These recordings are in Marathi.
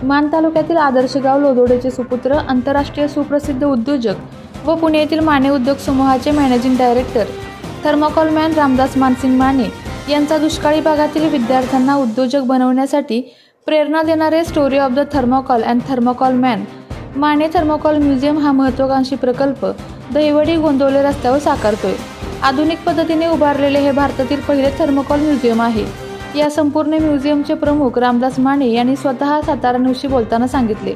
मान तालुक्यातील आदर्श गाव लोदोडेचे सुपुत्र, आंतरराष्ट्रीय सुप्रसिद्ध उद्योजक व पुणे येथील माने उद्योग समूहाचे managing director thermocol man Ramdas Mansing Mane यांचा दुष्काळी भागातील विद्यार्थ्यांना उद्योजक बनवण्यासाठी प्रेरणा देणारे story of the thermocol and thermocol man Mane thermocol museum हा महत्त्वाकांक्षी प्रकल्प दहिवडी गोंदवले रस्त्यावर साकारतोय। आधुनिक पद्धतीने उभारलेले हे भारतातील पहिले थर्मोकॉल म्युझियम आहे। या संपूर्ण म्युझियमचे प्रमुख रामदास माने यांनी स्वतः सातारा न्यूजशी बोलताना सांगितले।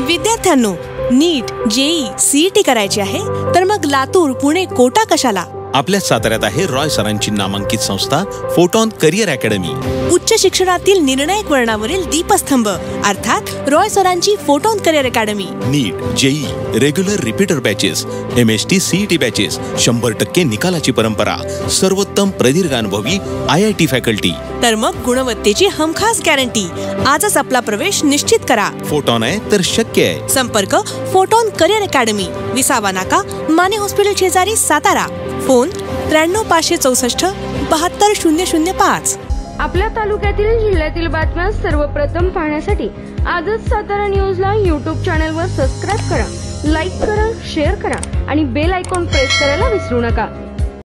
विद्यार्थ्यांनो, नीट, जेई, सीईटी करायची आहे तर मग लातूर, पुणे, कोटा कशाला? आपल्या साताऱ्यात आहे रॉय सरांची नामांकित संस्था फोटॉन करिअर अकॅडमी। उच्च शिक्षणातील निर्णायक वळणावरील दीपस्तंभ अर्थात रॉय सरांची Photon career academy. NEET, JEE, regular repeater batches, MST CET batches, 100% निकालाची परंपरा, सर्वोत्तम प्रदीर्घ अनुभवी IIT फॅकल्टी। तर मग गुणवत्तेची हमखास गॅरंटी। आजच आपला प्रवेश निश्चित करा। फोटॉन आहे तर शक्य आहे। संपर्क फोटॉन करिअर अकॅडमी, विसावा नाका, माने हॉस्पिटल शेजारी, सातारा। फोन 93 564 72 005। आपल्या तालुक्यातील जिल्ह्यातील बातम्या सर्वप्रथम पाहण्यासाठी आजच सातारा न्यूजला YouTube चॅनलवर सबस्क्राईब करा, लाईक करा, शेअर करा आणि बेल आयकॉन प्रेस करायला विसरू नका।